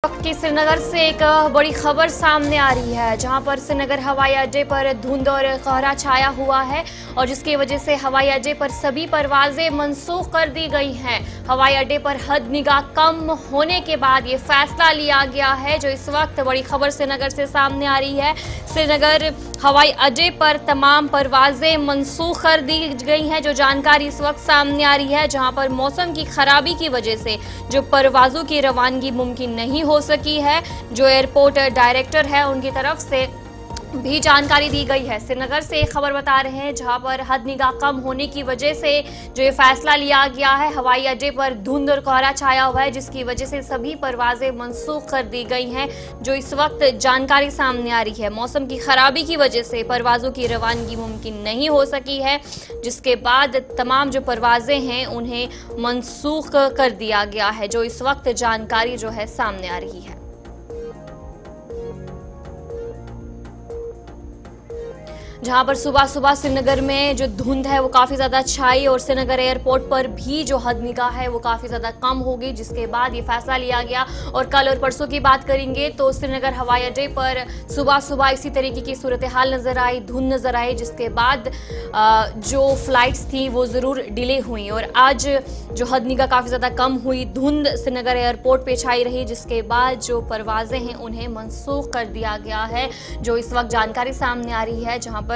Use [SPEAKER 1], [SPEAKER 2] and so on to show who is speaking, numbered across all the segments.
[SPEAKER 1] कि श्रीनगर से एक बड़ी खबर सामने आ रही है, जहां पर श्रीनगर हवाई अड्डे पर धुंध और कोहरा छाया हुआ है और जिसकी वजह से हवाई अड्डे पर सभी परवाजें मनसूख कर दी गई हैं। हवाई अड्डे पर हद निगाह कम होने के बाद ये फैसला लिया गया है, जो इस वक्त बड़ी खबर श्रीनगर से सामने आ रही है। श्रीनगर हवाई अड्डे पर तमाम परवाजें मनसूख कर दी गई हैं, जो जानकारी इस वक्त सामने आ रही है, जहां पर मौसम की खराबी की वजह से जो परवाजों की रवानगी मुमकिन नहीं हो सकी है। जो एयरपोर्ट डायरेक्टर है उनकी तरफ से भी जानकारी दी गई है। श्रीनगर से एक खबर बता रहे हैं, जहां पर हद निगाह कम होने की वजह से जो ये फैसला लिया गया है, हवाई अड्डे पर धुंध और कोहरा छाया हुआ है, जिसकी वजह से सभी परवाजें मनसूख कर दी गई हैं। जो इस वक्त जानकारी सामने आ रही है, मौसम की खराबी की वजह से परवाजों की रवानगी मुमकिन नहीं हो सकी है, जिसके बाद तमाम जो परवाजें हैं उन्हें मनसूख कर दिया गया है। जो इस वक्त जानकारी जो है सामने आ रही है, जहां पर सुबह सुबह श्रीनगर में जो धुंध है वो काफी ज्यादा छाई और श्रीनगर एयरपोर्ट पर भी जो हद निगाह है वो काफी ज्यादा कम होगी, जिसके बाद ये फैसला लिया गया। और कल और परसों की बात करेंगे तो श्रीनगर हवाई अड्डे पर सुबह सुबह इसी तरीके की सूरत हाल नजर आई, धुंध नजर आई, जिसके बाद जो फ्लाइट्स थी वो जरूर डिले हुई और आज जो हद निगाह काफी ज्यादा कम हुई, धुंध श्रीनगर एयरपोर्ट पे छाई रही, जिसके बाद जो परवाजें हैं उन्हें मनसूख कर दिया गया है। जो इस वक्त जानकारी सामने आ रही है, जहां पर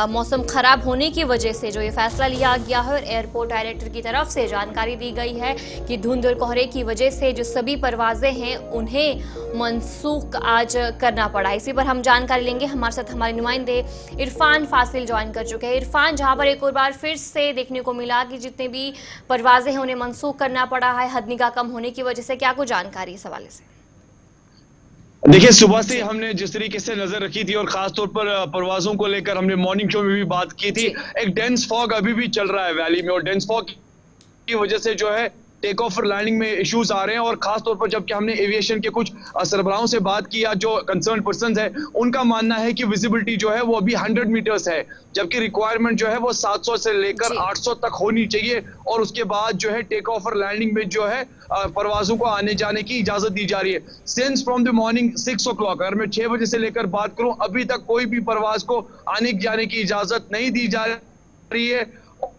[SPEAKER 1] मौसम खराब होने की वजह से जो ये फैसला लिया गया है और एयरपोर्ट डायरेक्टर की तरफ से जानकारी दी गई है कि धुंध और कोहरे की वजह से जो सभी परवाजें हैं उन्हें मनसूख आज करना पड़ा। इसी पर हम जानकारी लेंगे। हमारे साथ हमारे नुमाइंदे इरफान फासिल ज्वाइन कर चुके हैं। इरफान, जहां पर एक और बार फिर से देखने को मिला कि जितने भी परवाजें हैं उन्हें मनसूख करना पड़ा है हद निगाह कम होने की वजह से, क्या कुछ जानकारी इस हवाले से?
[SPEAKER 2] देखिए, सुबह से हमने जिस तरीके से नजर रखी थी और खासतौर पर परवाजों को लेकर हमने मॉर्निंग शो में भी बात की थी, एक डेंस फॉग अभी भी चल रहा है वैली में और डेंस फॉग की वजह से जो है टेक ऑफ और लैंडिंग में इश्यूज आ रहे हैं। और खासतौर पर जबकि हमने एविएशन के कुछ सरबराहों से बात की या जो कंसर्न पर्सन है उनका मानना है कि विजिबिलिटी जो है वो अभी 100 मीटर्स है, जबकि रिक्वायरमेंट जो है वो 700 से लेकर 800 तक होनी चाहिए और उसके बाद जो है टेक ऑफ और लैंडिंग में जो है परवाजों को आने जाने की इजाजत दी जा रही है। Since from the morning 6 o'clock, अगर मैं 6 बजे से लेकर बात करूं, अभी तक कोई भी परवाज को आने जाने की इजाजत नहीं दी जा रही है।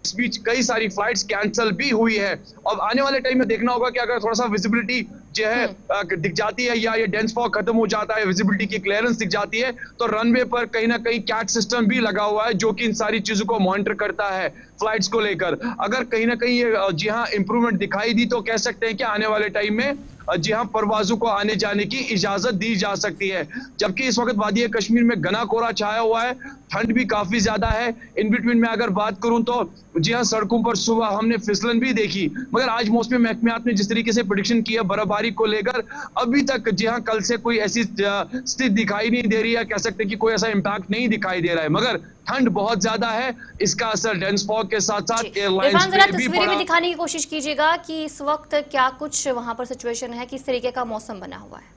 [SPEAKER 2] इस बीच कई सारी फ्लाइट्स कैंसिल भी हुई है। अब आने वाले टाइम में देखना होगा कि अगर थोड़ा सा विजिबिलिटी जो है दिख जाती है या ये डेंस फॉग खत्म हो जाता है, विजिबिलिटी की क्लियरेंस दिख जाती है, तो रनवे पर कहीं ना कहीं कैट सिस्टम भी लगा हुआ है जो कि इन सारी चीजों को मॉनिटर करता है फ्लाइट्स को लेकर। अगर कहीं ना कहीं ये जी हाँ इंप्रूवमेंट दिखाई दी तो कह सकते हैं कि आने वाले टाइम में जी हाँ परवाजों को आने जाने की इजाजत दी जा सकती है। जबकि इस वक्त वादी कश्मीर में घना कोहरा छाया हुआ है, ठंड भी काफी ज्यादा है। इन बिटवीन में अगर बात करूं तो जी हाँ सड़कों पर सुबह हमने फिसलन भी देखी, मगर आज मौसमी महकमियात ने जिस तरीके से प्रेडिक्शन किया बर्फबारी को लेकर, अभी तक जी हाँ कल से कोई ऐसी स्थिति दिखाई नहीं दे रही है, कह सकते कि कोई ऐसा इंपैक्ट नहीं दिखाई दे रहा है। मगर ठंड बहुत ज्यादा है, इसका असर डेंस फॉग के साथ साथ एयरलाइंस पे भी पड़ा।
[SPEAKER 1] भी दिखाने की कोशिश कीजिएगा कि इस वक्त क्या कुछ वहां पर सिचुएशन है, किस तरीके का मौसम बना हुआ है।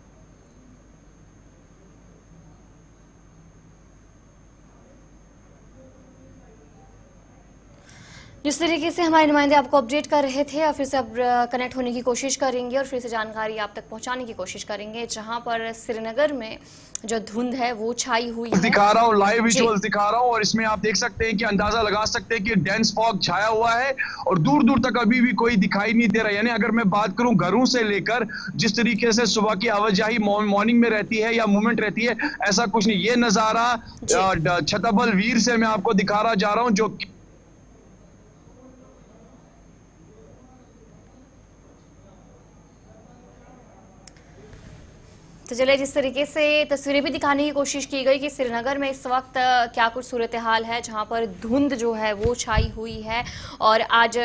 [SPEAKER 1] जिस तरीके से हमारे नुमाइंदे आपको अपडेट कर रहे थे, और फिर से अब कनेक्ट होने की कोशिश करेंगे और फिर से जानकारी आप तक पहुंचाने की कोशिश करेंगे, जहां पर श्रीनगर में जो धुंध है वो छाई हुई है।
[SPEAKER 2] दिखा रहा हूँ, लाइव विजुअल्स दिखा रहा हूँ और इसमें आप देख सकते हैं कि अंदाजा लगा सकते हैं कि डेंस फॉग छाया हुआ है और दूर दूर तक अभी भी कोई दिखाई नहीं दे रहा है। यानी अगर मैं बात करूं घरों से लेकर जिस तरीके से सुबह की आवाजाही मॉर्निंग में रहती है या मूवमेंट रहती है, ऐसा कुछ नहीं। ये नजारा छतबल वीर से मैं आपको दिखा रहा जा रहा हूँ, जो
[SPEAKER 1] तो चलिए, जिस तरीके से तस्वीरें भी दिखाने की कोशिश की गई कि श्रीनगर में इस वक्त क्या कुछ सूरत हाल है, जहां पर धुंध जो है वो छाई हुई है और आज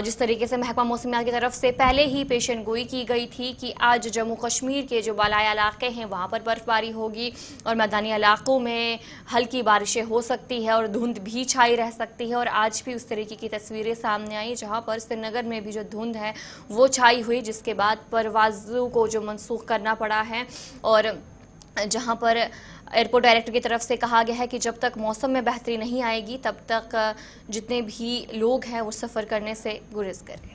[SPEAKER 1] जिस तरीके से महकमा मौसमियात की तरफ से पहले ही पेशन गोई की गई थी कि आज जम्मू कश्मीर के जो बालाई इलाके हैं वहां पर बर्फबारी होगी और मैदानी इलाकों में हल्की बारिशें हो सकती है और धुंध भी छाई रह सकती है। और आज भी उस तरीके की तस्वीरें सामने आई, जहां पर श्रीनगर में भी जो धुंध है वो छाई हुई, जिसके बाद परवाज़ों को जो मनसूख करना पड़ा है। और जहां पर एयरपोर्ट डायरेक्टर की तरफ से कहा गया है कि जब तक मौसम में बेहतरी नहीं आएगी तब तक जितने भी लोग हैं वो सफ़र करने से गुरेज करें।